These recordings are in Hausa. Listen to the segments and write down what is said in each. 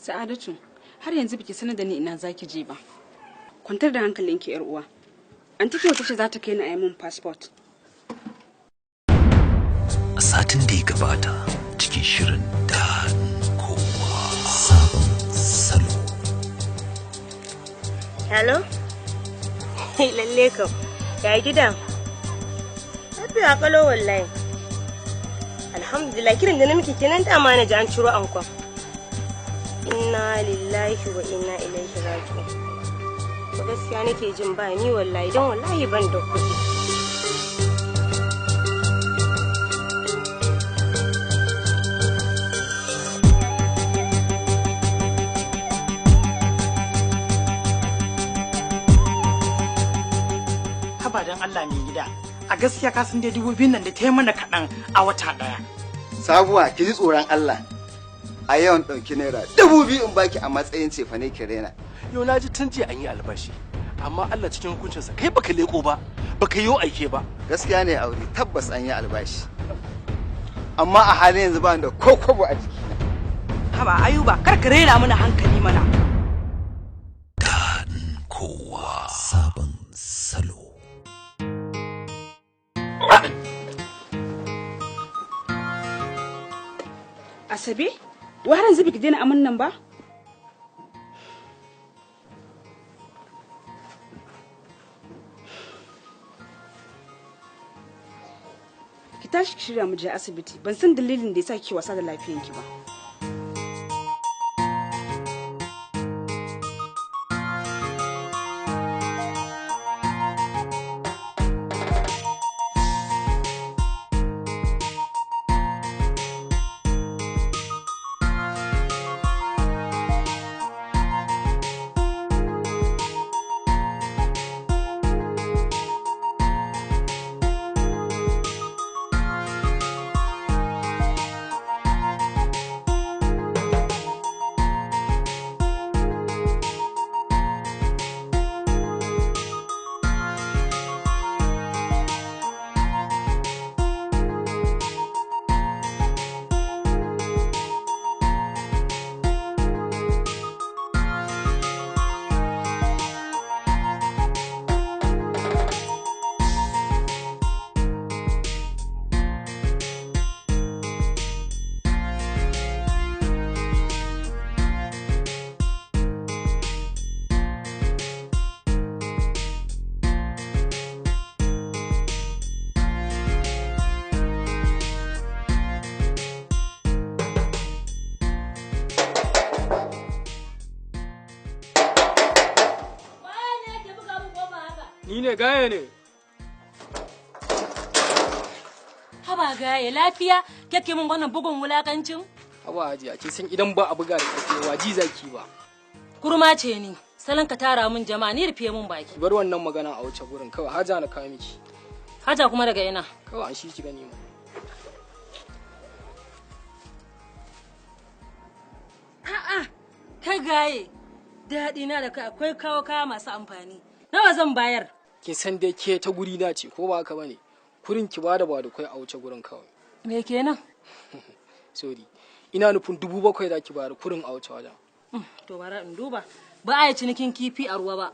Sa'adatu, har yanzu biki sanar da ni ina zaki je ba. Kwantar da hankalinki yar uwa. Anti Kyau tace za ta kai ni a yi min passport. A satin da ya gabata cikin shirin daɗin kowa sabon salo. Hello? Lalle kam, ya gidan? Lafiya kalo wallahi. Alhamdulillah kiran da na miki kenan dama na ji an ciro ankon. Inna lillahi wa inna ilaihi raji'un. Ko gaskiya nake jin ba ni wallahi dan wallahi ban da kuɗi. Haba dan Allah mai gida. A gaskiya ka san dai 2000 nan da ta yi mana kaɗan a wata ɗaya. Sabuwa ki ji tsoron Allah. A yawan ɗauki naira 2000 in baki a matsayin cefane ki rena. Yau na ji tun jiya an yi albashi, amma Allah cikin hukuncinsa kai baka leko ba, baka yi aike ba. Gaskiya ne aure tabbas an yi albashi. Amma a halin yanzu ba da ko kwabo a jikina. Haba Ayuba kar ka rera mana hankali mana. Daɗin kowa sabon salo. Asabe, wa har yanzu biki daina aman nan ba? Ki tashi ki shirya mu je asibiti. Ban san dalilin da yasa kike wasa da lafiyanki ba. Ni ne Gaye ne. Haba Gaye lafiya kake mun wannan bugun wulakancin? Haba Hajiya, kin san idan ba a buga da kake waji zaki ba. Kurma ce ni. Salon ka tara mun jama'a ni rufe mun baki. Bar wannan magana a wuce gurin kawai Haja na kawo miki. Haja kuma daga ina? Kawai an shi ki gani mu. A'a, kai Gaye. Daɗi na da kai akwai kawo kaya masu amfani. Nawa zan bayar? Kin san dai ke ta guri na ce ko ba haka bane? Kurin ki bada ba da kai a wuce gurin kawai. Me kenan? Sorry. Ina nufin 7,000 da ki bayar kurin a wuce wajen. To bara in duba. Ba a yi cinikin kifi a ruwa ba.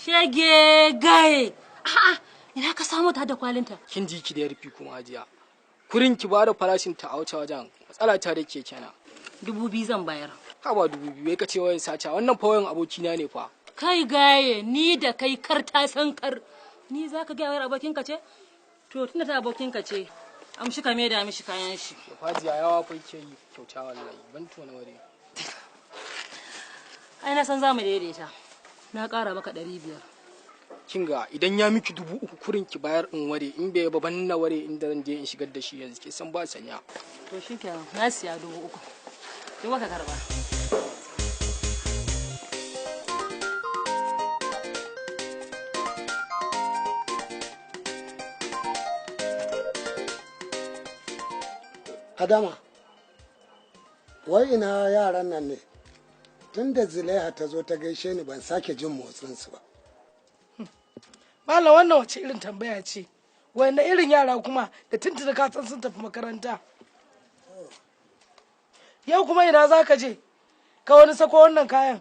Shege Gaye. A'a, ina ka samu ta da kwalinta? Kin ji ki da rufi kuma Hajiya. Kurin ki bada farashin ta a wuce wajen. Matsala ta da ke kenan. 2,000 zan bayar. Ka ba 2,000 wai ka ce wayan sace wannan fa wayan abokina ne fa. Kai Gaye ni da kai kar ta san kar. Ni za ka gaya wayar abokinka ce? To tunda ta abokinka ce, amshi ka da mishi kayan shi. Hajiya yawa fa yake yi kyauta wallahi ban tona ware. Ai na san za mu daidaita. Na ƙara maka 500. Kinga idan ya miki 3,000 kurin ki bayar in ware in bai ba ban na ware inda zan je in shigar da shi yanzu ke san ba sanya. To shikenan na siya 3,000. Duk ka karba. Adama, wai ina yaran nan ne? Tun da Zulaiha ta zo ta gaishe ni ban sake jin motsinsu ba. Malam wannan wace irin tambaya ce? Wanda irin yara kuma da tuntuna ka san sun tafi makaranta. Yau kuma ina za ka je? Ka wani sako wannan kayan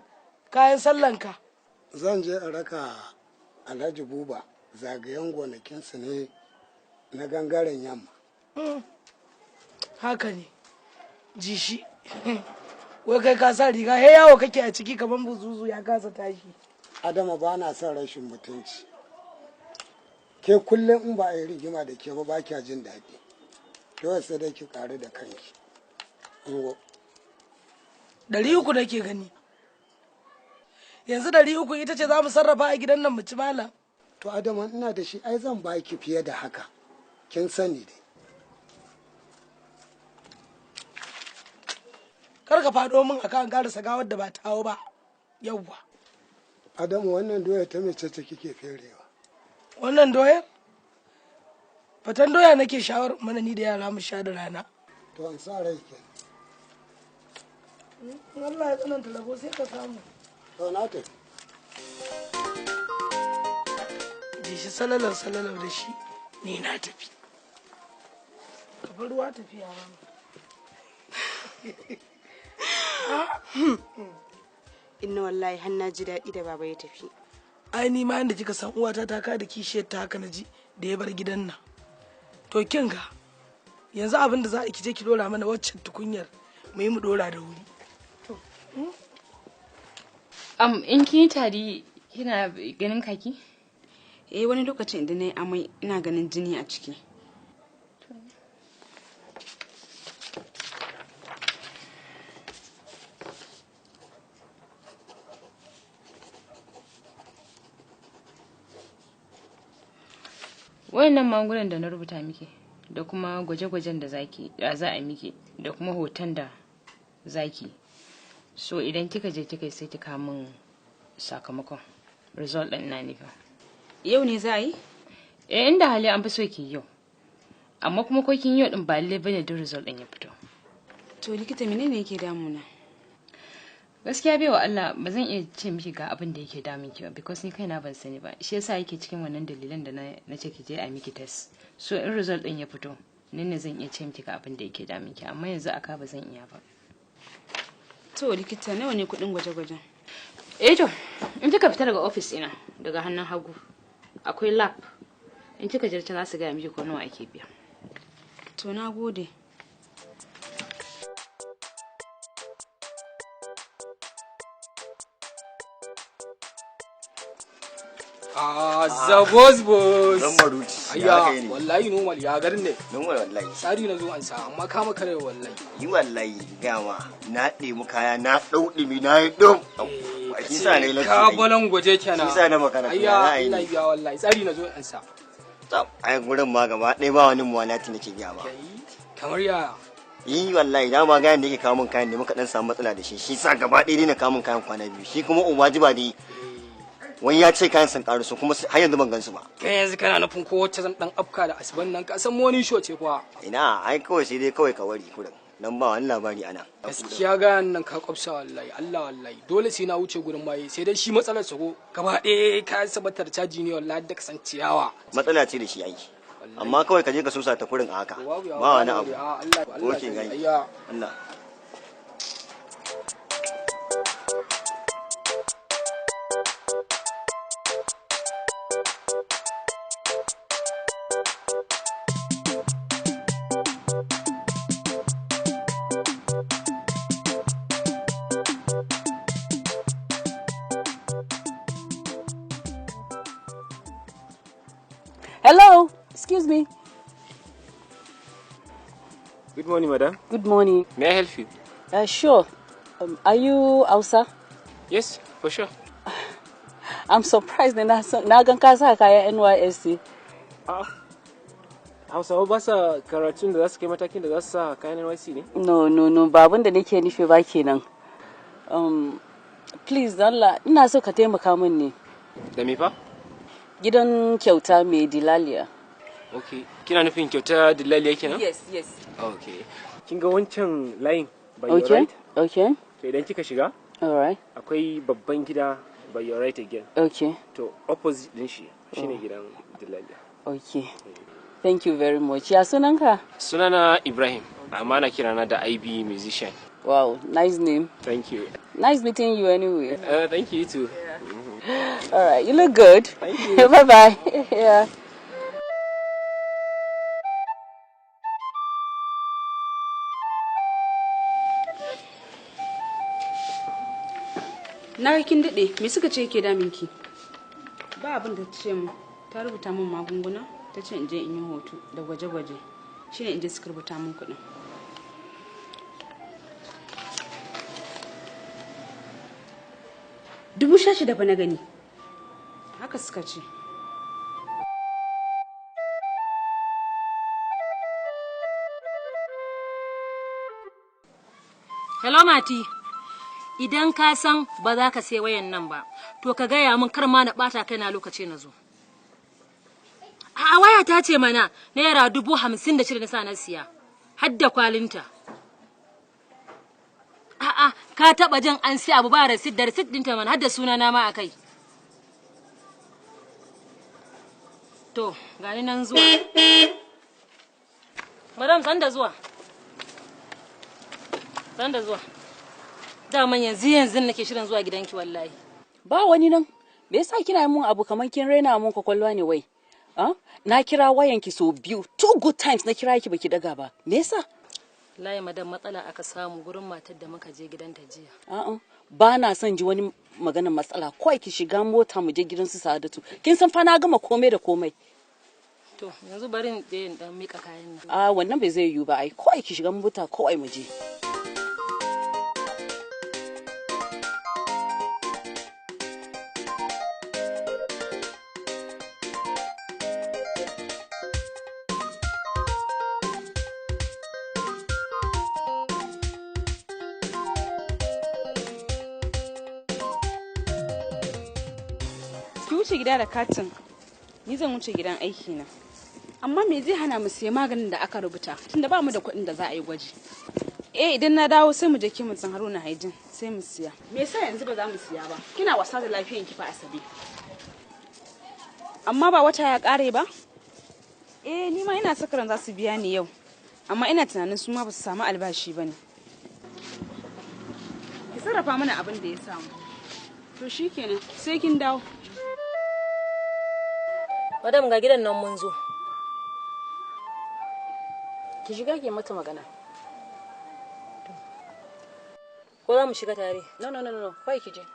sallanka. Zan je a raka Alhaji Buba zagayen gonakinsu ne na gangaren yamma. Haka ne, ji shi. Wai kai ka sa riga, he yawo kake a ciki kamar buzuzu ya kasa tashi. Adama ba na son rashin mutunci. Ke kullum in ba a yi rigima da ke ba kya jin daɗi. Dole sai dai ki ƙaru da kanki. 300 nake gani. Yanzu 300 ita ce za mu sarrafa a gidan nan mu ci malam. To Adama ina da shi ai zan baki fiye da haka. Kin sani dai. Kar ka faɗo min akan karasa gawar da ba tawo ba. Yawwa. Adamu wannan doya ta mece ce kike ferewa? Wannan doyar? Fatan doya nake shawar mana ni da yara mu sha da rana. To an sa rai ke. Allah ya tsananta rabo sai ka samu. To na tafi. Ji shi salalar da shi ni na tafi. Ka bar ruwa tafiya ba. Inna wallahi har na ji daɗi da baba ya tafi. Ai ni ma inda kika san uwata ta ka da kishiyar ta haka na ji da ya bar gidan nan. To kin ga yanzu abin da za a kije ki dora mana waccan tukunyar mu yi mu dora da wuri. In kin tari kina ganin kaki? Wani lokacin idan nayi amai ina ganin jini a ciki. Wayannan magungunan da na rubuta miki da kuma gwaje-gwajen da za a miki da kuma hoton da zaki. So idan kika je kika sai kika min sakamakon result din na nufa. Yau ne za a yi? Inda hali an fi so ki yau. Amma kuma ko kin yau din ba lalle bane da result din ya fito. To likita menene yake damuna? Gaskiya bai wa Allah ba zan iya ce miki ga abin da yake damun ki ba because ni kaina ban sani ba. Shi yasa yake cikin wannan dalilan da na ce ki je a miki test. So in result din ya fito, ne zan iya ce miki ga abin da yake damun ki amma yanzu aka ba zan iya ba. To likita nawa ne kudin gwaje-gwajen? To in kika fita daga office ina daga hannun hagu akwai lab. In kika je ta za su ga miki ko nawa ake biya. To na gode. The boss. Dan maruci. Ayya, wallahi normal ya garin ne. Normal wallahi. Tsari na zo an sa amma ka maka rai wallahi. Yi wallahi gama na ɗebi kaya na ɗauɗimi na yi ɗum. Kin sa ne lafiya. Ka balan gwaje kenan. Kin sa na makara. Ayya, wallahi ya wallahi tsari na zo an sa. Tab, ai gurin ma gaba ɗaya ba wani muwalati nake gama. Kamar ya. Yi wallahi da ma gayan da yake kawo min kayan ne muka dan samu matsala da shi. Shi sa gaba ɗaya ne kawo min kayan kwana biyu. Shi kuma umajiba dai wani ya ce kayan sun karu su kuma har yanzu ban gansu ba. Kai yanzu kana nufin ko wacce zan dan afka da asiban nan ka san wani show ce kuwa. Ina ai kawai sai dai kawai ka wari kurin. Nan ba wani labari ana. Gaskiya ga nan ka kwafsa wallahi Allah wallahi dole sai na wuce gurin maye sai dai shi matsalar sa ko gaba ɗaya ka sabatar caji ne wallahi da kasan ciyawa. Matsala ce da shi ai. Amma kawai ka je ka susa ta kurin a haka. Ba wani abu. Oke gani. Allah. Hello, excuse me. Good morning, madam. Good morning. May I help you? Sure. Are you Hausa? Yes, for sure. I'm surprised na gan ka sa kaya NYSC. Hausawa ba sa karatun da za su kai matakin da za su sa kayan NYSC ne? No, ba abin da nake nufi ba kenan. Please, Allah, ina so ka taimaka min ne. Da me fa? Gidan kyauta mai Dilaliya. Okay. Kina nufin kyauta Dilaliya kenan? Yes. Okay. Kin ga wancan layin by your right? Okay. To idan kika shiga? All right. Akwai babban gida by your right again. Okay. To opposite din shi shine gidan dillali. Okay. Thank you very much. Ya sunanka? Sunana Ibrahim, amma na kirana da IB musician. Wow, nice name. Thank you. Nice meeting you anyway. Thank you too. Yeah. All right, you look good. Thank you. Bye-bye. Yeah. Na kin dade, me suka ce yake daminki? Ba abin da ta ce mu. Ta rubuta min magunguna, ta ce in je in yi hoto da gwaje-gwaje. Shine in je suka rubuta min kuɗin. $16,000 ba na gani. Haka suka ce. Hello Mati. Idan ka san ba za ka sai wayan nan ba, to ka gaya min kar ma na bata kai na lokaci na zo. A waya ta ce mana naira 56,000 na sa na siya, har da kwalinta. A'a, ka taba jin an siya abu ba receipt da receipt dinta mana har da sunana ma akai. To, gani nan zuwa. Madam san da zuwa. San da zuwa. Daman yanzu nake shirin zuwa gidanki wallahi. Ba wani nan. Me yasa kina mun abu kaman kin raina mun kwakwalwa ne wai? Na kira wayanki so biyu, 2 good times na kira ki baki daga ba. Me yasa? Wallahi madam matsala aka samu gurin matar da muka je gidanta jiya. Ba na son ji wani maganar matsala. Kawai ki shiga mota mu je gidan su Sa'adatu. Kin san fa na gama komai da komai. To, yanzu bari in dan mika kayan nan. Wannan bai zai yiwu ba ai. Kawai ki shiga mota kawai mu je. Ki wuce gida da katin, ni zan wuce gidan aiki na. Amma me zai hana mu siya maganin da aka rubuta tunda ba mu da kuɗin da za a yi gwaji. Idan na dawo sai mu je kimin Haruna Haijin sai mu siya. Me yasa yanzu ba za mu siya ba? Kina wasa da lafiyan ki fa Asabe. Amma ba wata ya kare ba? Ni ma ina sakaran za su biya ni yau. Amma ina tunanin su ma ba su samu albashi ba ne. Ki sarrafa mana abin da ya samu. To shikenan sai kin dawo. Madam ga gidan nan mun zo. Ki shiga ki mata magana. Ko za mu shiga tare? No, kai ki je.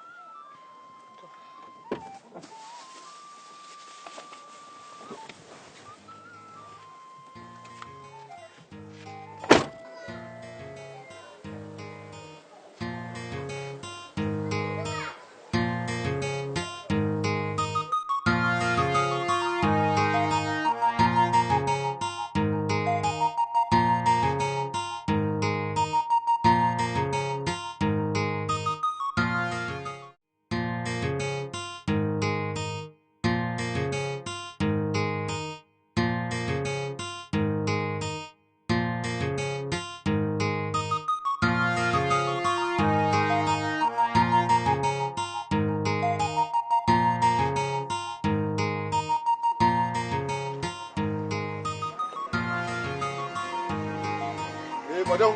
Madam,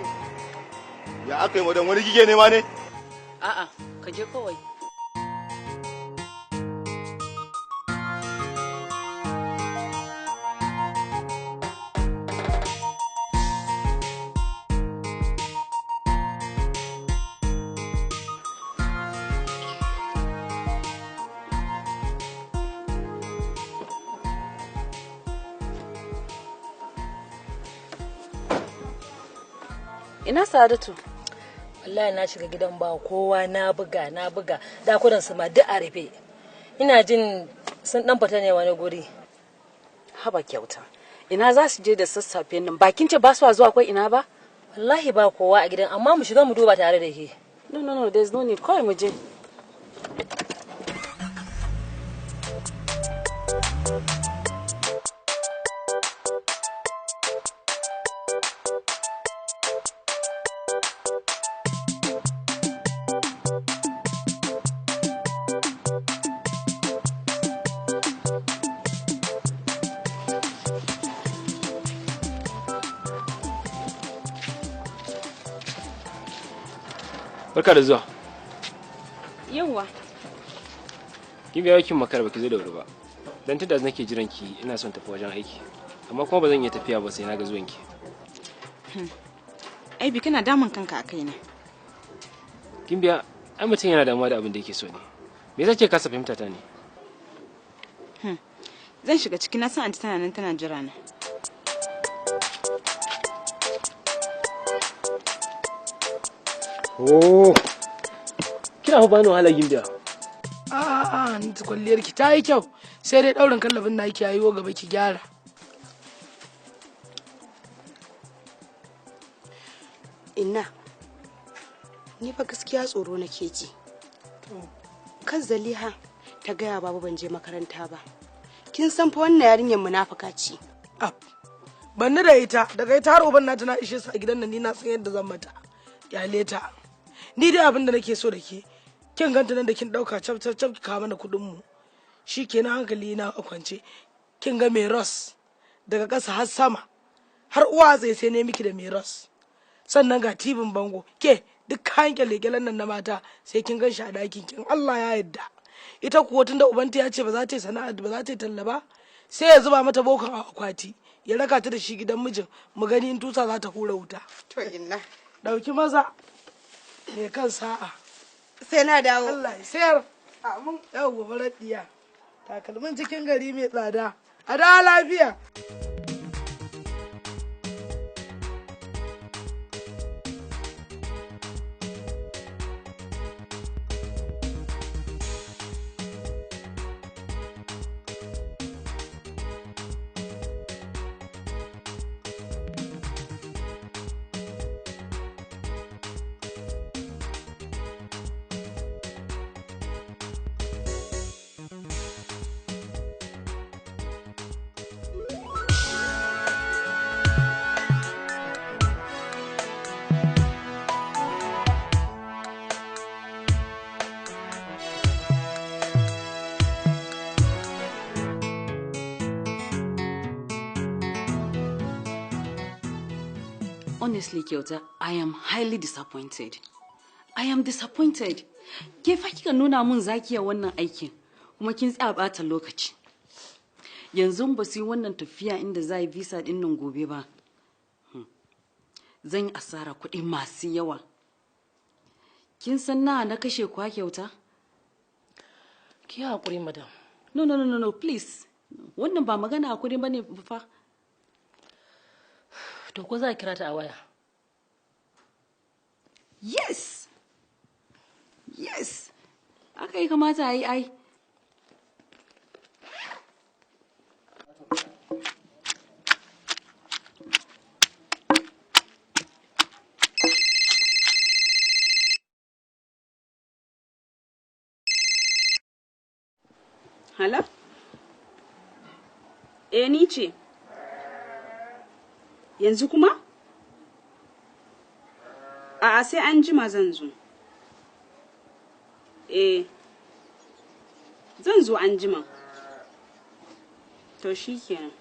ya aka yi madam wani gige ne ma ne? A'a, ka je kawai. Ina Sa'adatu? Wallahi na shiga gidan ba kowa na buga dakunan su ma duk a rufe. Ina jin sun dan fita ne wani guri. Haba kyauta. Ina za su je da sassafe nan? Bakin ce ba su zuwa akwai ina ba? Wallahi ba kowa a gidan amma mu shiga mu duba tare da ke. No, there's no need. Kawai mu je. Barka da zuwa. Yawwa. Kin ga yakin makar baki zo da wuri ba. Dan tunda nake jiran ki ina son tafi wajen aiki. Amma kuma ba zan iya tafiya ba sai na ga zuwanki. Ai bi kana damun kanka a kaina. Kin biya ai mutum yana damuwa da abin da yake so ne. Me yasa ke kasa fahimta ta ne? Zan shiga ciki na san anti tana nan tana jira na. Oh. Kina bani wahala Gimbiya. A'a, ni kwalliyar ki ta yi kyau. Sai dai daurin kallabin na yake yayi gaba ki gyara. Inna. Ni fa gaskiya tsoro nake ji. Kan Zaliha ta gaya babu ban je makaranta ba. Kin san fa wannan yarinyar munafuka ce. Banni da ita, daga ita har uban nata na ishe su a gidan nan ni na san yadda zan mata. Yale ta. Ni dai abin da nake so da ke. Kin ganta nan da kin dauka cap cap cap ki kawo mana kudin mu. Shikenan hankali na a kwance. Kin ga mai ros daga ƙasa har sama. Har uwa zai sai ne miki da mai ros. Sannan ga tibin bango. Ke duk kayan kyale-kyalen nan na mata sai kin gan shi a dakin kin Allah ya yarda. Ita kuwa tunda ubanta ya ce ba za ta yi sana'a ba za ta yi talla ba sai ya zuba mata bokan a akwati ya raka ta da shi gidan mijin mu gani in tusa za ta hura wuta. To inna. Dauki maza. Me kan sa'a. Sai na dawo. Allah ya sayar. Amin. Yawwa maradiya. Takalmin cikin gari mai tsada. A da lafiya. Honestly, Kyauta, I am highly disappointed. I am disappointed. Ke fa kika nuna mun zakiya wannan aikin, kuma kin tsaya bata lokaci. Yanzu ba su yi wannan tafiya inda za yi visa din nan gobe ba. Zan yi asara kuɗi masu yawa. Kin san na kashe kwa Kyauta? Ki hakuri madam. No, please. Wannan ba magana hakuri bane fa. To ko za ki kira ta a waya? Yes. Aka yi kamata a yi ai. Hala? Ni ce. Yanzu kuma? A'a sai an jima zan zo. Zan zo an jima. To shi kenan.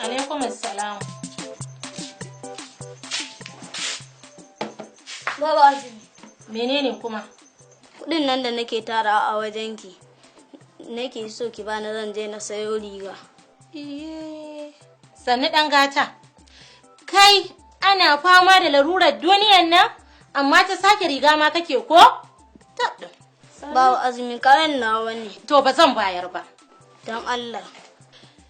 Alaikum assalam. Baba menene kuma? Kudin nan da nake tara a wajenki nake so ki bani zan je na sayo riga. Sannu dan gata. Kai ana fama da larurar duniyan nan amma ta sake riga ma kake ko? Bawa Azumi kayan nawa ne. To ba zan bayar ba. Dan Allah.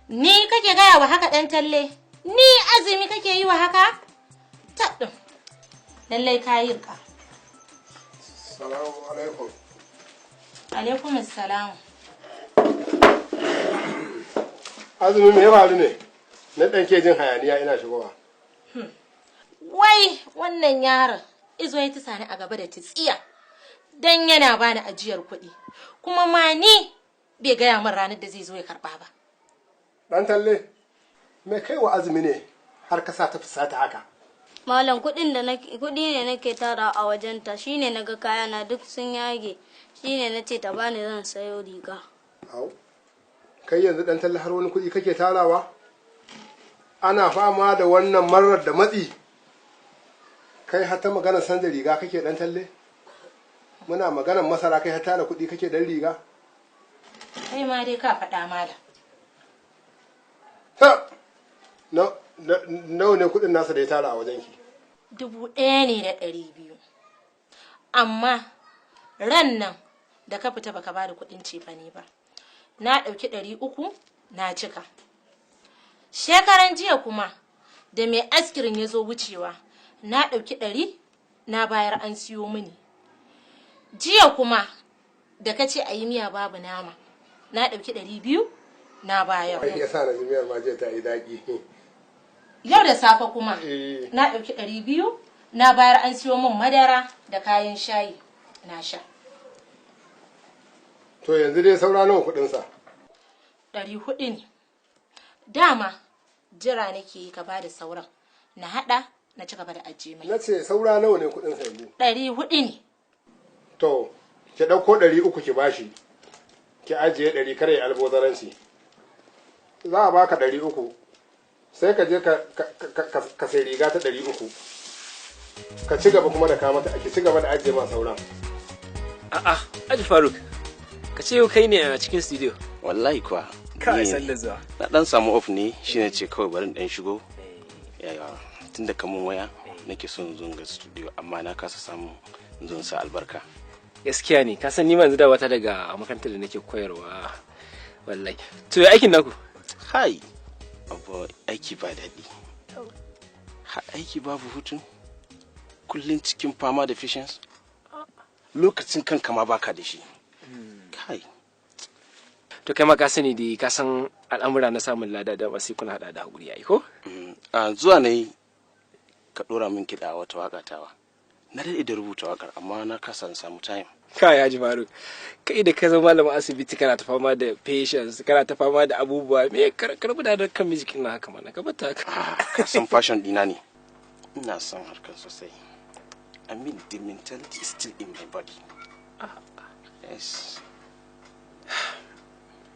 Ni kake gaya wa haka dan talle? Ni Azumi kake yi wa haka? Lallai kayi ka. Salamu alaikum. Alaikum assalam. Azumi me ya faru ne? Na ɗan ke jin hayaniya ina shigowa. Wai wannan yaron izo ya tisa ni a gaba da tsiya. Dan yana bani ajiyar kuɗi. Kuma ma ni bai gaya min ranar da zai zo ya karɓa ba. Dan talle, me kai wa Azumi ne har ka sa ta fusata haka? Malam kuɗi ne nake tara a wajenta shine naga kayana duk sun yage shine nace ta bani zan sayo riga. Au. kai yanzu dan talla har wani kuɗi kake tarawa? Ana fama da wannan marar da matsi, kai hata magana sanda riga kake dan talle? Muna maganar masara kai hata da kuɗi kake dan riga? Kai ma dai ka faɗa malam. Ha! Nawa ne kuɗin nasa da ya tara a wajenki? 1,200. Amma ran nan da ka fita baka bada kuɗin cefane ba. Na ɗauki 300 na cika. Shekaran jiya kuma da mai askirin ya zo wucewa na ɗauki 100 na bayar an siyo mini. Jiya kuma da ka ce a yi miya babu nama na ɗauki 200 na bayar. Ai ya sa na ji miyar ma je ta yi daƙi. Yau da safe kuma na ɗauki 200 na bayar an siyo min madara da kayan shayi na sha. To yanzu dai saura nawa kuɗinsa? 400 ne. Dama jira nake yi ka bada sauran na haɗa na ci gaba da ajiye mai. Na ce saura nawa ne kuɗinsa yanzu? 400 ne. To ki ɗauko 300 ki bashi, ki ajiye 100 kare albozaranci. Za a baka 300 sai ka je ka sai riga ta 300 ka ci gaba kuma da kamata ki ci gaba da ajiye ma sauran. A'a, Aji Faruk, ka ce yau kai ne a cikin studio. Wallahi kuwa. Kai san da zuwa. Na dan samu off ne shine ce kawai bari dan shigo. Yaya tunda kamun waya nake son zo ga studio amma na kasa samu zo sa albarka. Gaskiya ne, ka san ni yanzu da wata daga makarantar da nake koyarwa. Wallahi. To ya aikin naku? Hai. Abu aiki ba daɗi. Aiki babu hutu. Kullum cikin fama da patience. Lokacin kanka ma baka da shi. Kai. To kai ma ka sani da ka san al'amura na samun lada da wasu kuna hada da hakuri yayi ko? Zuwa nayi ka dora min kiɗa a wata waka tawa. Na daɗe da rubuta wakar amma na kasa samu time. Kai ya ji faru. Kai da ka zama malamin asibiti kana ta fama da patience, kana ta fama da abubuwa me karbu da kan music na haka mana ka bata haka. Ka san fashion dina ne. Ina son harkar sosai. I mean the mentality is still in my body. Yes.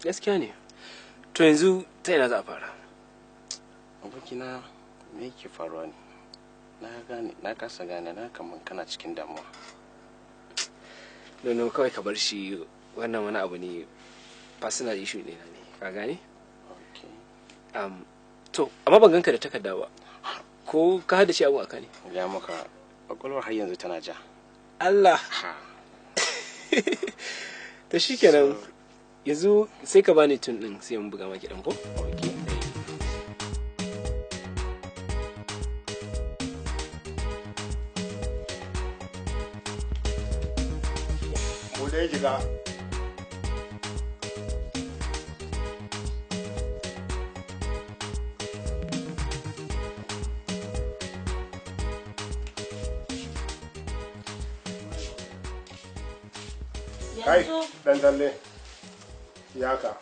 Gaskiya ne. To yanzu ta ina za a fara? Abokina me yake faruwa ne? Na kasa gane na kaman kana cikin damuwa. Nono kawai ka bar shi wannan wani abu ne personal issue ne ka gane? Okay. To amma ban ganka da takarda ba. Ko ka hada shi abu aka ne? Ya maka kwakwalwar har yanzu tana ja. Allah. To shikenan yanzu sai ka bani tun din sai mun buga maki dan ko? Okay. Bude jiga. Kai, dan talle. Yaka.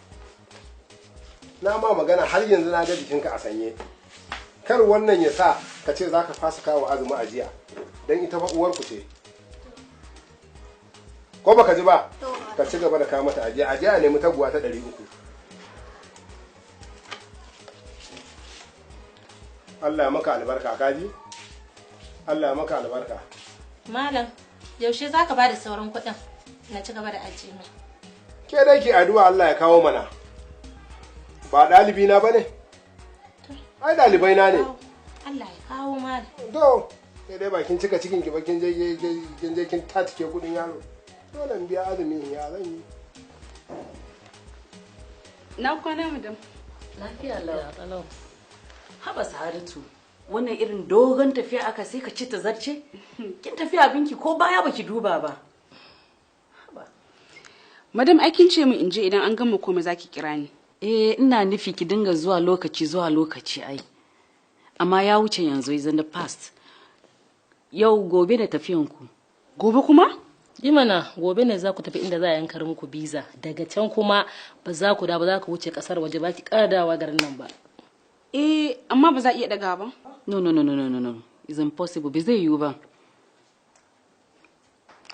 Na ma magana har yanzu na ga jikinka a sanye. Kar wannan ya sa ka ce za ka fasa kawo azumi a jiya. Don ita fa uwarku ce. Ko baka ji ba? Ka ci gaba da kawo mata ajiya. Ajiya a nemi taguwa ta 300. Allah ya maka albarka kaji? Allah ya maka albarka. Malam, yaushe za ka ba da sauran kuɗin na ci gaba da ajiye mai? Ke dai ki addu'a Allah ya kawo mana. Ba ɗalibi na bane? Ai ɗalibai na ne. Allah ya kawo malam. To, sai dai bakin cika cikin ki bakin je kin tatike kudin yaro. Dole in biya azumi ya zan yi. Na kwana madam. Lafiya lau. Haba Sa'adatu, wannan irin dogon tafiya aka sai ka ci ta zarce? Kin tafi abinki ko baya baki duba ba? Madam aikin ce min in je idan an gama komai zaki kira ni. Ina nufi ki dinga zuwa lokaci ai. Amma ya wuce yanzu is in the past. Yau gobe da tafiyanku. Gobe kuma? Mana gobe ne za ku tafi inda za a yankar muku biza. Daga can kuma ba za ku ku wuce kasar waje ba ki dawa garin nan ba. Amma ba za iya daga ba. No. It's impossible. Bai zai yiwu ba.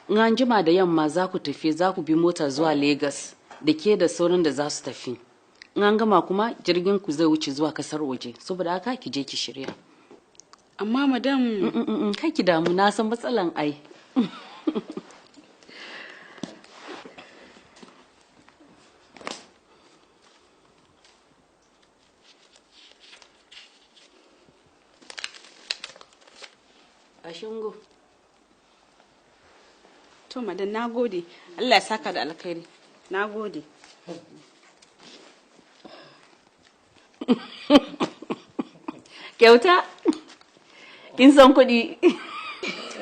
In an jima da yamma za ku tafi za ku bi mota zuwa Lagos da ke da sauran da za su tafi. in an gama kuma jirgin ku zai wuce zuwa kasar waje saboda haka ki je ki shirya. Amma madam kai ki damu na san matsalan ai. Ashingo. To madan nagode. Allah ya saka da alkhairi. Nagode. Kyauta. Kin san kuɗi.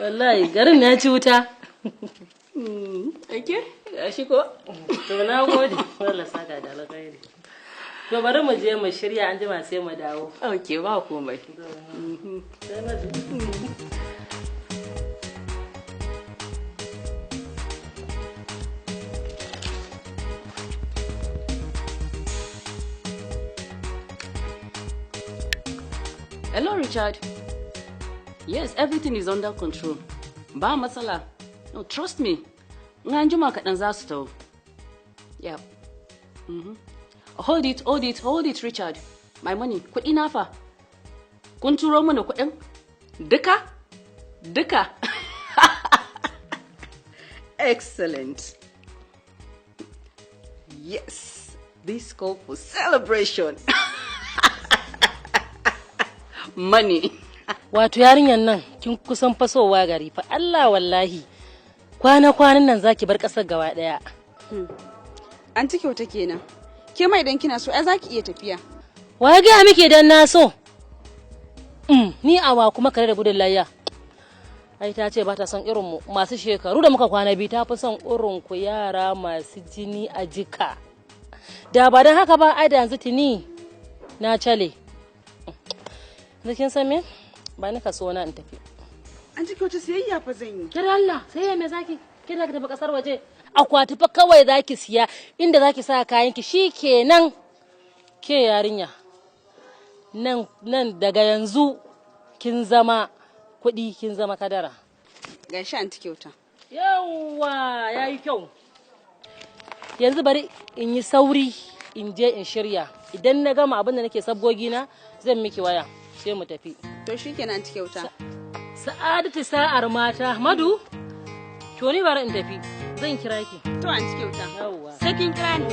Wallahi garin ya ci wuta. Ake? Gashi ko? To nagode. Allah saka da alkhairi. To bari mu je mu shirya an jima sai mu dawo. Okay, ba komai. Sai na ji. Hello, Richard. Yes, everything is under control. Ba matsala. No, trust me. Ngan juma kaɗan za su tawo. Yeah. Hold it, Richard. My money. Kuɗi na fa. Kun turo mana kuɗin? Duka? Duka. Excellent. Yes. This call for celebration. Money. Wato yarinyan nan kin kusan fasowa gari fa Allah wallahi. Kwana-kwanan nan zaki bar kasar gaba daya. An ci kyauta kenan. Ke mai idan kina so ai zaki iya tafiya. Wa ga miki dan na so? Ni awa kuma kare da gudun layya. Ai ta ce ba ta son irin mu masu shekaru da muka kwana bi ta fi son irin ku yara masu jini a jika. Da ba dan haka ba ai da yanzu tuni na chale. Kin san me? Ba ni ka so na in tafi. An ci kyauta siyayya fa zan yi. Kira Allah, sai me zaki? Kira ka tafi kasar waje. Akwati fa kawai zaki siya inda zaki sa kayan ki shikenan. Ke yarinya. Nan daga yanzu kin zama kuɗi, kin zama kadara. Gashi an ci kyauta. Yawwa, yayi kyau. Yanzu bari in yi sauri in je in shirya. Idan na gama abin da nake sabgogi na zan miki waya. Sai mu tafi. To shikenan ci kyauta. Sa'adatu sa'ar mata. Madu. To ni bari in tafi. Zan kira ki. To an ci kyauta. Yawwa. Sai kin kira ni.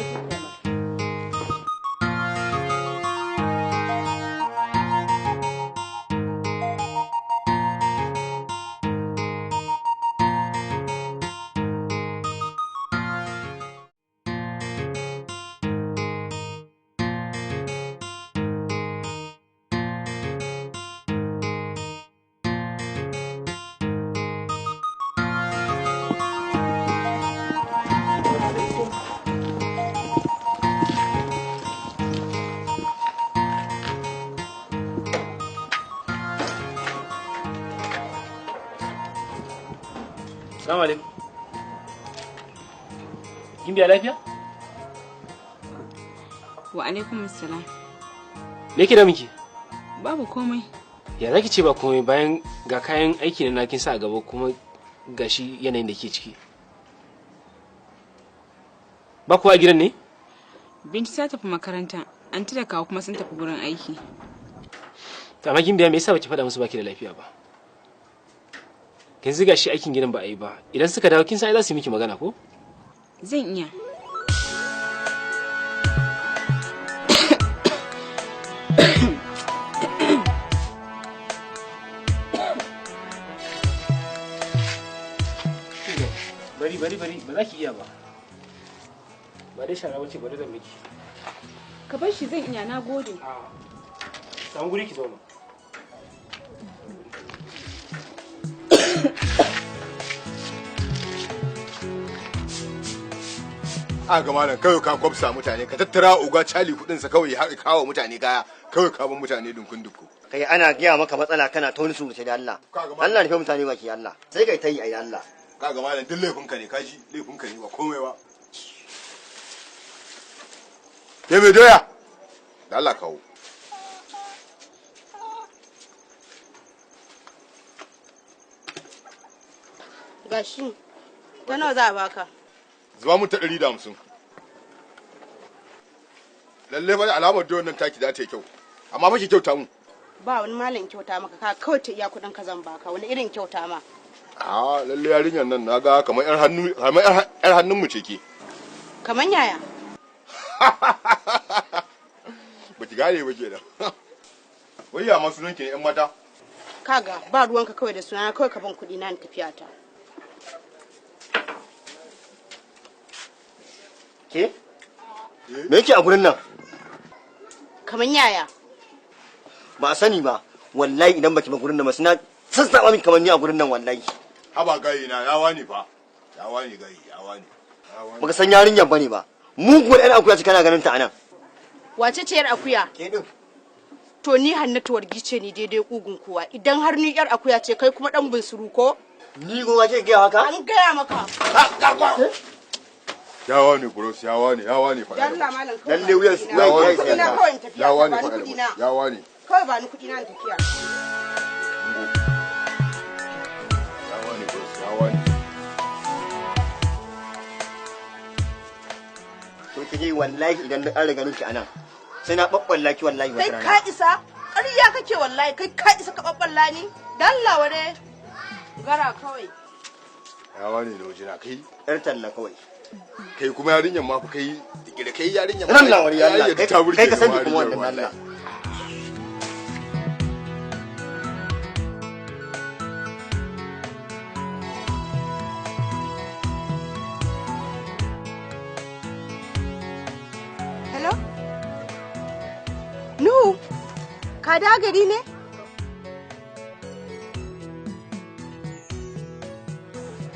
Assalamu alaikum. Kin biya lafiya? Wa alaikum assalam. Me yake da miki? Babu komai. Ya zaki ce ba komai bayan ga kayan aiki na kin sa a gaba kuma gashi yanayin da ke ciki. Ba kuwa a gidan ne? Binci ta tafi makaranta, anti da kawo kuma sun tafi gurin aiki. To amma kin biya me yasa baki faɗa musu baki da lafiya ba? Kin ziga shi aikin gidan ba a yi ba. Idan suka dawo kin san ai za su yi miki magana ko? Zan iya. Bari ba za ki iya ba. Ba dai shara wace bari zan miki. Ka bar shi zan iya, na gode. Samu guri ki zauna. A ga malam kawai ka kwafsa mutane ka tattara uga cali kudin sa kawai ya kawo mutane kaya kawai ka bar mutane dunkun dukku. Kai ana giya maka matsala kana ta wani surutai da Allah. Allah ne fa mutane baki Allah. Sai kai ta yi ai Allah. Ka ga malam duk laifinka ne kaji laifinka ne ba komai ba. Ke mai doya? Da Allah kawo. Gashi, ta nawa za a baka? Zuba mu ta 150. lalle ba alamar da wannan taki za ta yi kyau amma ba ki kyauta mu ba wani malam kyauta maka ka kawai ta iya kudin ka zan baka wani irin kyauta ma a lalle yarinyar nan naga kamar yar hannun mu ce ke kaman yaya ba ki gane ba kenan wai ya ma sunan ki ne yan mata kaga ba ruwanka kawai da suna kawai ka ban kudi na tafiya ta ke me yake a gurin nan kaman yaya ba a sani ba wallahi idan baki ba gurin nan ba suna sassaba min kamar ni a gurin nan wallahi haba gayi na yawa ne fa yawa ne gayi yawa ne baka san yarinyar bane ba muguwar yar akuya ce kana ganin ta anan wace ce yar akuya ke din to ni Hannatu wargi ce ni daidai kugun kowa idan har ni yar akuya ce kai kuma dan bunsuru ko ni gowa ce ga haka an gaya maka yawa ne bros yawa ne fa Allah malam kawai lalle wuyan yawa ne fa yawa ne kawai ba ni kudi na tafiya yawa ne bros yawa ne to kije wallahi idan na ƙara ganin ki anan sai na babballa ki wallahi kai ka isa ƙarya kake wallahi kai ka isa ka babballa ni dalla ware gara kawai yawa ne da wajina kai yar talla kawai kai kuma yarinyar ma fa kai da kai yarinyar ma Allah wari Allah kai ka sani kuma wannan Allah hello Nuhu ka da gari ne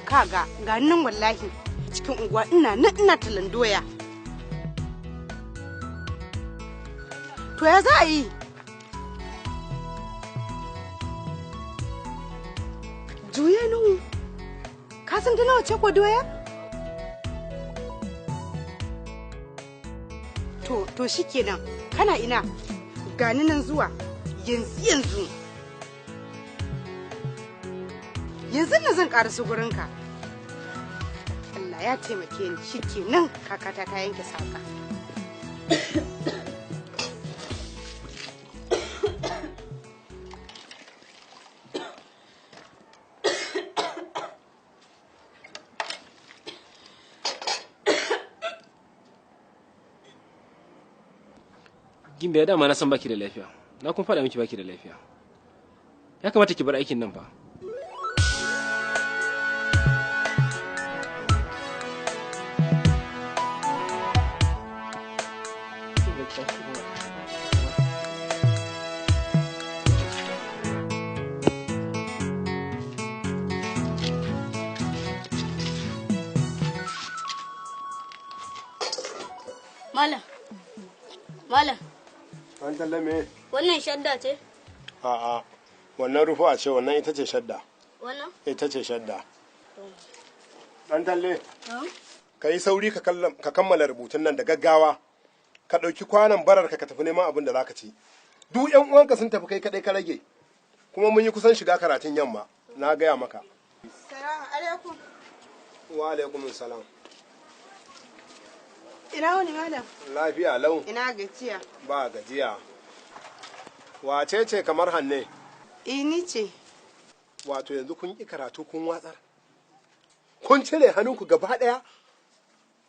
kaga ga nan wallahi cikin unguwa ina talan doya to ya za a yi juye nuhu ka san ta nawa ce ko doya to shikenan kana ina gani nan zuwa yanzu na zan ƙarasu gurinka Allah ya taimake ni shikenan kakata ta yanke saka Gimbe ya dama na san baki da lafiya. Na kun faɗa miki baki da lafiya. Ya kamata ki bar aikin nan fa. Malam. An talle me? Wannan shadda ce? A'a, wannan rufuwa ce, wannan ita ce shadda. Wannan? Ita ce shadda. Dan talle. Ka yi sauri ka kammala rubutun nan da gaggawa. Ka ɗauki kwanan bararka ka tafi neman abin da za ka ci. Duk ƴan uwanka sun tafi kai kaɗai ka rage. Kuma mun yi kusan shiga karatun yamma. Na gaya maka. Salamu alaikum. Wa alaikum salam. Ina wani malam? Lafiya lau. Ina gajiya. Ba gajiya. Wace ce kamar Hanne? Ni ce. Wato yanzu kun ƙi karatu kun watsar. Kun cire hannunku gaba ɗaya.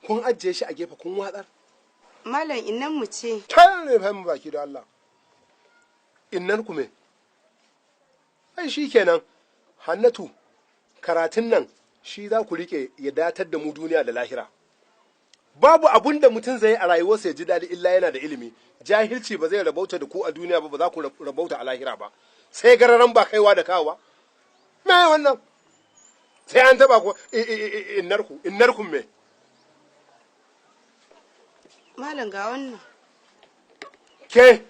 Kun ajiye shi a gefe kun watsar. Malam innan mu ce. Tar ne fahimta baki da Allah. Innan ku me? Ai shi kenan. Hannatu, karatun nan shi za ku riƙe ya datar da mu duniya da lahira. Babu abun da mutum zai a rayuwarsa ya ji daɗi illa yana da ilimi. Jahilci ba zai rabauta da ku a duniya ba za ku rabauta a lahira ba. Sai gararan ba kaiwa da kawowa. Me wannan? Sai an taba ku innarku me? Malam ga wannan. Ke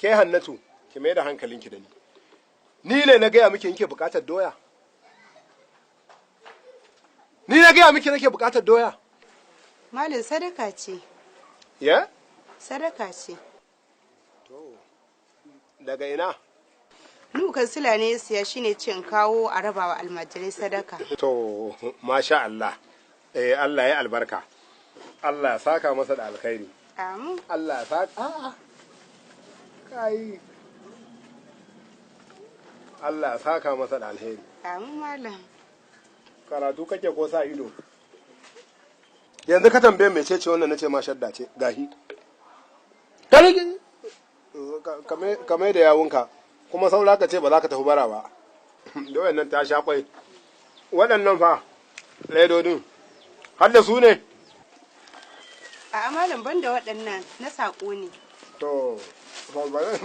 Hannatu, ki mai da hankalinki da ni. Ni ne na gaya miki nke bukatar doya. Ni na gaya miki nake bukatar doya. Malam sadaka ce. Ya? Sadaka ce. To, daga ina? Nukan sila ne ya siya shine cin kawo a rabawa almajirai sadaka. To, masha Allah. Allah ya albarka. Allah ya saka masa da alkhairi. Amin. Allah ya saka. A'a. Kai. Allah ya saka masa da alheri. Amin malam. Karatu kake ko sa ido? Yanzu ka tambaye mece ce wannan nace ma shadda ce gahi. Kame da yawunka kuma saura ka ce ba za ka tafi bara ba. Da wayannan ta sha kwai. Waɗannan fa ledodin har da su ne? A malam ban da waɗannan na saƙo ne. To,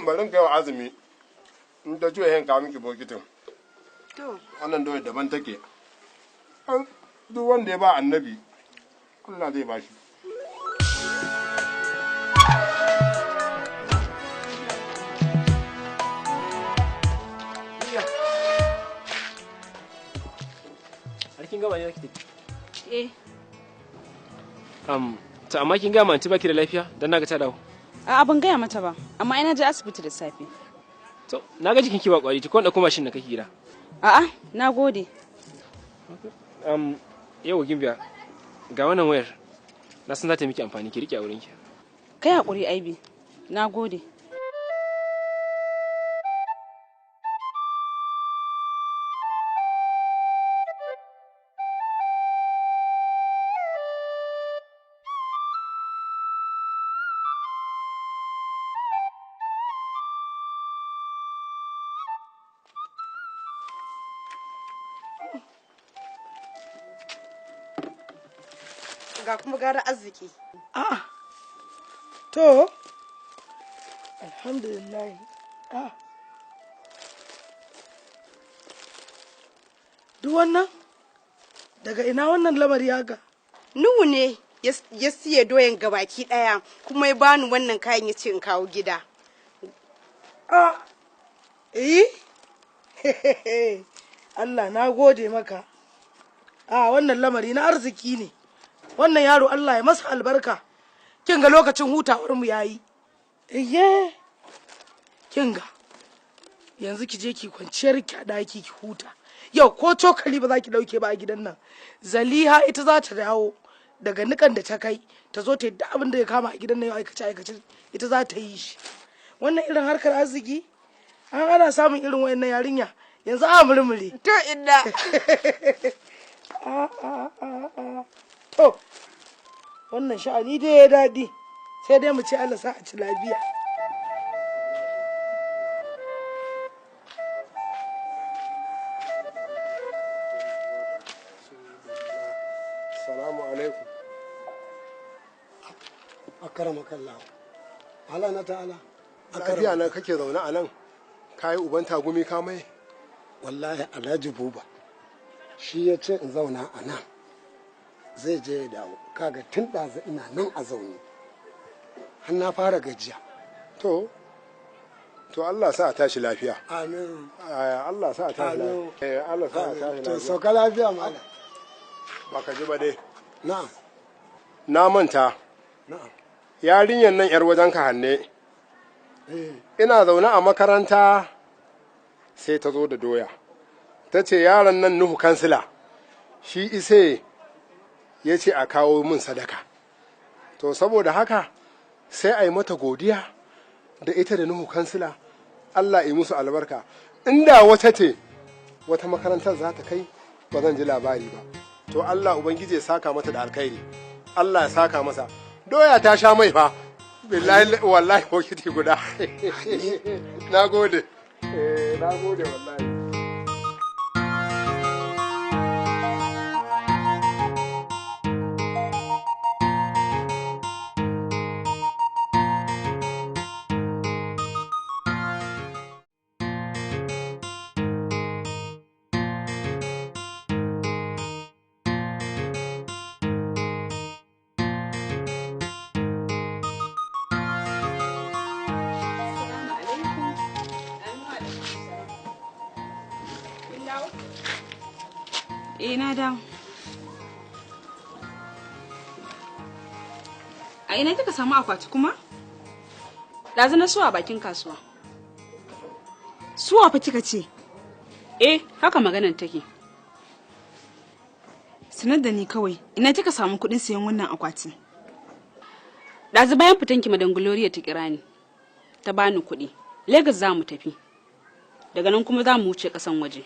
barin kai wa azumi in ta juya yin kawo miki bokitin. To. Wannan doyar daban take. Duk wanda ya ba annabi, Allah zai ba shi. Kin gama ne kike? Eh. To amma kin gama anti baki da lafiya dan naga ta dawo. A'a ban gaya mata ba, amma ina je asibiti da safe. To, naga jikin ki ba kwari, ki kwanda kuma shin da kake gida. A'a, nagode. Yau Gimbiya, ga wannan wayar. Na san za ta miki amfani, ki rike a wurin ki. Kai hakuri Aibi. Nagode. Ga kuma gara arziki. To, alhamdulillah. Duk wannan? Daga ina wannan lamari haka? Nuhu ne ya siya doyan gabaki daya kuma ya bani wannan kayan ya ce in kawo gida. Allah na gode maka. Wannan lamari na arziki ne. Wannan yaro Allah ya masa albarka. Kin ga lokacin hutawar mu yayi. Kin ga yanzu ki je ki kwanciyar ki a daki ki huta. Yau ko cokali ba za ki dauke ba a gidan nan. Zaliha ita za ta dawo daga nikan da ta kai ta zo ta yi abin da ya kama a gidan nan yau aikace ita za ta yi shi. Wannan irin harkar arziki ana samun irin wayannan yarinya yanzu a murmure. To inda. To, wannan sha'ani dai ya daɗi, sai dai mu ce Allah sa a ci lafiya. Salamu alaikum. Akarama kallahu. Allah na ta'ala. Lafiya na kake zaune a nan, kayi uban tagumi ka mai? Wallahi Alhaji Buba, shi ya ce in zauna a nan. Zai je ya dawo, kaga tun ɗazu ina nan a zaune. Har na fara gajiya. To Allah sa a tashi lafiya. Amin. Allah sa a tashi lafiya. Allah sa a tashi lafiya. To sauka lafiya malam. Baka ji ba dai. Na'am. Na manta. Na'am. Yarinyar nan yar wajen ka hanne. Ina zaune a makaranta sai ta zo da doya. Ta ce yaron nan Nuhu kansila. Shi ise ya ce a kawo min sadaka. To saboda haka sai a yi mata godiya da ita da Nuhu kansila. Allah yi musu albarka. Inda wata ce wata makarantar za ta kai ba zan ji labari ba. To Allah Ubangiji ya saka mata da alkhairi. Allah ya saka masa. Doya ta sha mai fa. Billahi wallahi bokiti guda. Na gode. Na gode wallahi. Na dawo. A ina kika samu akwati kuma? Ɗazu na suwa bakin kasuwa. Suwa fa kika ce? Haka maganan take. Sanar da ni kawai, ina kika samu kuɗin sayan wannan akwatin? ɗazu bayan fitanki madan Gloria ta kira ni ta bani kuɗi. Lagos za mu tafi. Daga nan kuma za mu wuce ƙasan waje.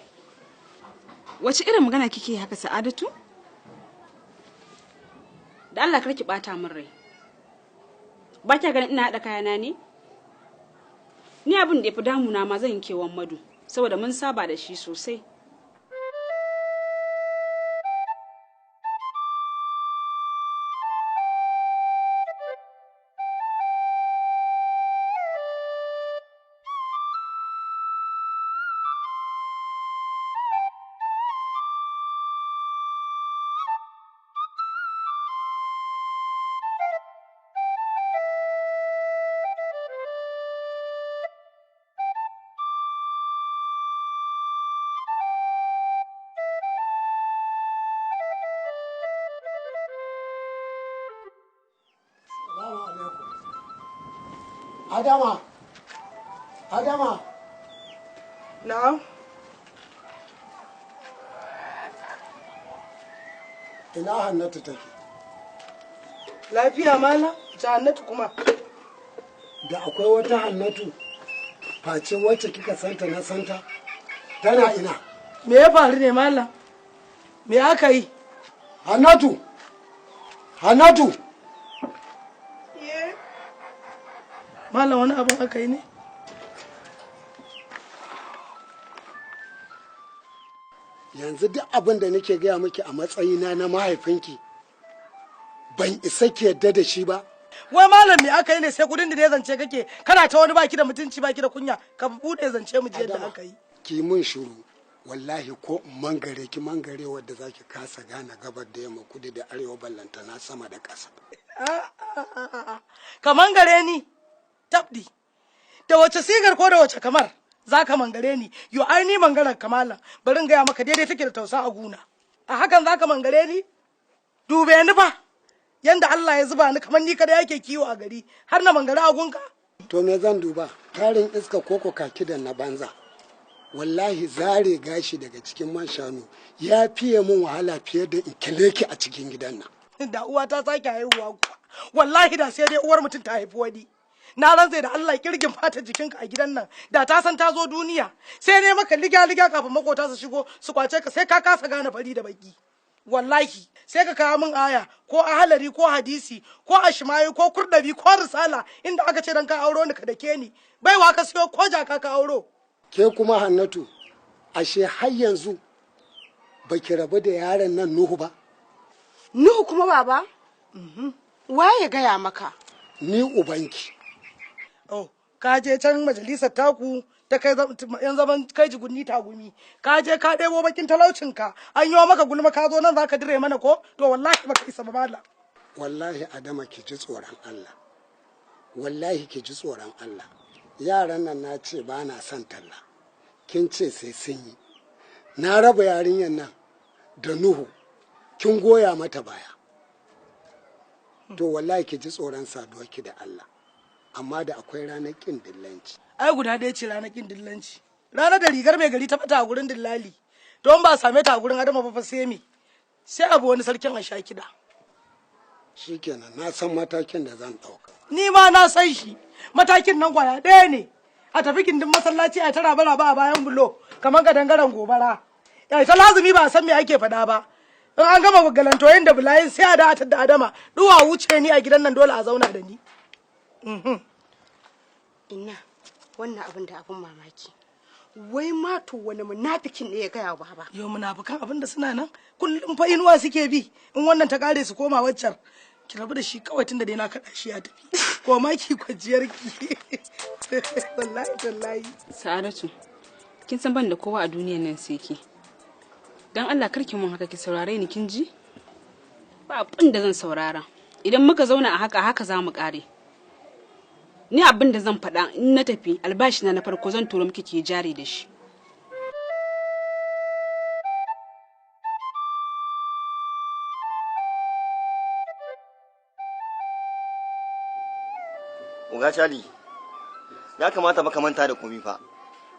Wace irin magana kike haka Sa'adatu? Da Allah kar ki bata min rai. Ba kya ganin ina haɗa kayana ne? Ni abin da ya fi damuna ma zan yi kewan Madu saboda mun saba da shi sosai. Adama! Adama! Na'am. Ina Hannatu take? Lafiya mala? Ta Hannatu kuma? Da akwai wata Hannatu face wacce kika santa na santa? Tana ina? Me ya faru ne mala? Me aka yi? Hannatu! Hannatu! Malam wani abin aka yi ne? Yanzu duk abin da nake gaya miki a matsayina na mahaifinki ban isa ki yadda da shi ba. Wai malam me aka yi ne sai kudin da ya zance kake kana ta wani baki da mutunci baki da kunya ka bude zance mu je yadda aka yi. Ki mun shiru wallahi ko mangare ki mangare wadda zaki kasa gane gabar da yamma kudu da arewa ballantana sama da ƙasa. Ka mangare ni tabdi da wace sigar ko da wace kamar za ka mangare ni yo ai ni mangaran kamala bari in gaya maka daidai take da tausa a guna a hakan za ka mangare ni dube ni fa yanda Allah ya zuba ni kamar ni kada yake kiwo a gari har na mangare a gunka to me zan duba tarin iska koko kaki da na banza wallahi zare gashi daga cikin man shanu ya fiye mun wahala fiye da in kileki a cikin gidan nan da uwa ta sake haihuwa kuwa wallahi da sai dai uwar mutum ta haifi wani na rantsai da Allah kirgin fata jikinka a gidan nan da ta san ta zo duniya sai ne maka liga kafin makota su shigo su kwace ka sai ka kasa gane fari da baki wallahi sai ka kawo min aya ko ahalari ko hadisi ko ashmayi ko kurdabi ko risala inda aka ce dan ka auro ni ka dake ni baiwa ka siyo ko jaka ka auro ke kuma Hannatu ashe har yanzu baki rabu da yaron nan Nuhu ba Nuhu kuma baba waye gaya maka ni ubanki oh ka je can majalisar taku ta kai yan zaman kai jigunni tagumi ka je ka ɗebo bakin talaucinka an yi maka gulma ka zo nan zaka dire mana ko to wallahi baka isa ba mala wallahi Adama ki ji tsoron Allah wallahi ki ji tsoron Allah yaran nan na ce ba na son talla kin ce sai sun yi na raba yarinyar nan da Nuhu kin goya mata baya to wallahi ki ji tsoron saduwa ki da Allah amma da akwai ranar kin dillanci ai guda ɗaya ce ranar kin dillanci ranar da rigar mai gari ta fata a gurin dillali don ba same ta a gurin Adama ba fa sai me sai abu wani sarkin a sha kiɗa shikenan na san matakin da zan ɗauka ni ma na san shi matakin nan kwaya ɗaya ne a tafi gindin masallaci a tara bara ba a bayan bulo kamar ga dangaren gobara ya ta lazumi ba a san me ake faɗa ba in an gama galantoyin da bulayin sai a datar da Adama duwa wuce ni a gidan nan dole a zauna da ni Inna wannan abin da abin mamaki wai ma to wani munafikin ne ya gaya wa baba yau munafikan abin da suna nan kullum fa inuwa suke bi in wannan ta kare su koma waccan ki rabu da shi kawai tunda dai na kada shi ya tafi ko ma ki kwajiyar ki wallahi tallahi Sa'adatu kin san ban da kowa a duniyar nan sai ki dan Allah karki mun haka ki saurare ni kin ji ba abin da zan saurara idan muka zauna a haka za mu kare ni abin da zan faɗa in na tafi albashi na farko zan tura miki ke jari da shi Uga Charlie ya kamata baka manta da komi fa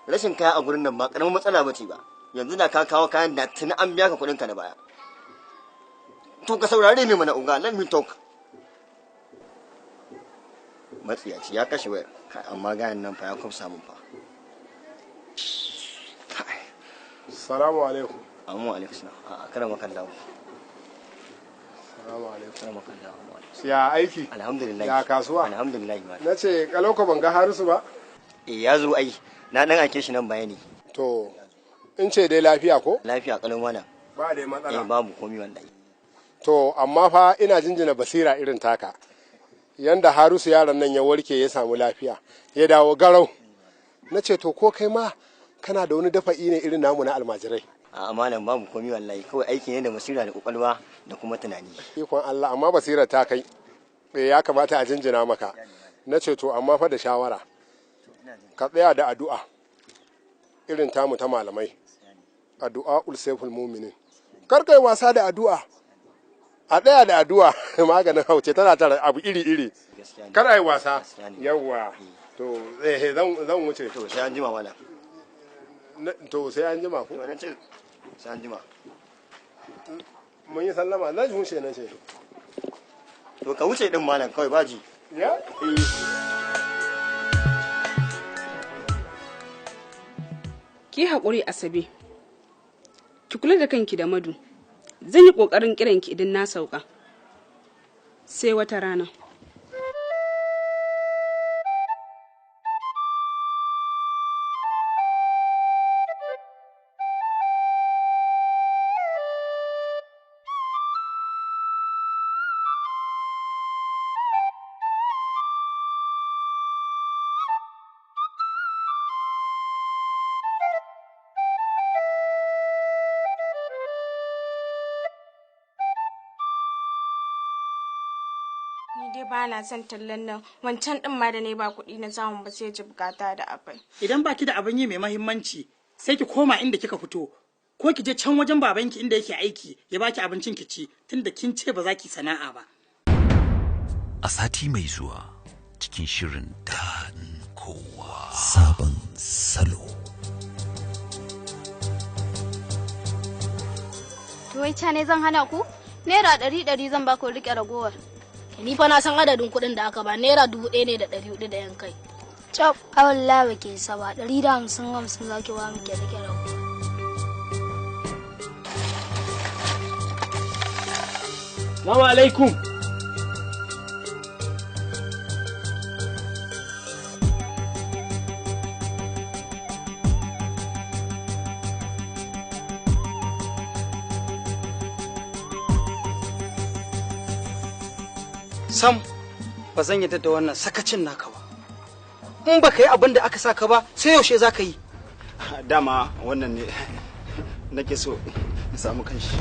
rashin kaya a gurin nan ba karamin matsala bace ba yanzu da ka kawo kayan da tuni an biya ka kuɗin ka na baya to ka saurare ni mana uga let me talk matsiyaci ya kashe wayar amma gayan nan fa ya kwafsa mun fa. Salamu alaikum. Amma alaikum salam. A kada makan dawo. Salamu alaikum. Kada makan dawo. Ya aiki? Alhamdulillah. Ya kasuwa? Alhamdulillah. Na ce kalauka ban ga Harisu ba? Ya zo ai. Na dan ake shi nan bayani. To in ce dai lafiya ko? Lafiya kalau mana. Ba dai matsala. Babu komai wallahi. To amma fa ina jinjina basira irin taka. Yanda Harisu yaron nan ya warke ya samu lafiya ya dawo garau. Na ce to ko kai ma kana da wani dafa'i ne irin namu na almajirai. A malam babu komai wallahi kawai aiki ne da basira da kwakwalwa da kuma tunani. Ikon Allah amma basira ta kai. Ya kamata a jinjina maka. Na ce to amma fa da shawara. Ka tsaya da addu'a irin tamu ta malamai. Addu'a ulseful muminin. Kar kai wasa da addu'a. A tsaya da addu'a maganin hauce tana tara abu iri-iri. Kar ai wasa. Yawwa. To zan wuce. To sai an jima wala. To sai an jima ko? Sai an jima. Mun yi sallama na ji wuce na ce. To ka wuce din malam kawai baji. Ya? Ki haƙuri Asabe. Ki kula da kanki da Madu. Zan yi ƙoƙarin kiranki idan na sauka. Sai wata rana. Ni dai ba na son tallan nan wancan din ma da ne ba kuɗi na samun ba sai ji bukata da abai. Idan baki da abin yi mai mahimmanci sai ki koma inda kika fito ko ki je can wajen babanki inda yake aiki ya baki abincin ki ci tunda kin ce ba za ki sana'a ba. A sati mai zuwa cikin shirin daɗin kowa sabon salo. To wai ca ne zan hana ku? Naira 100 zan ba ku rike ragowar. Ni fa na san adadin kuɗin da aka ba naira 1,400 da yan kai. Cap, a wallahi ba ke saba 150 za ki ba mu ke rike ragowar. Salamu alaikum. Sam ba zan yadda da wannan sakacin naka ba. In baka yi abin da aka saka ba sai yaushe za ka yi. Dama wannan ne nake so in samu kanshi.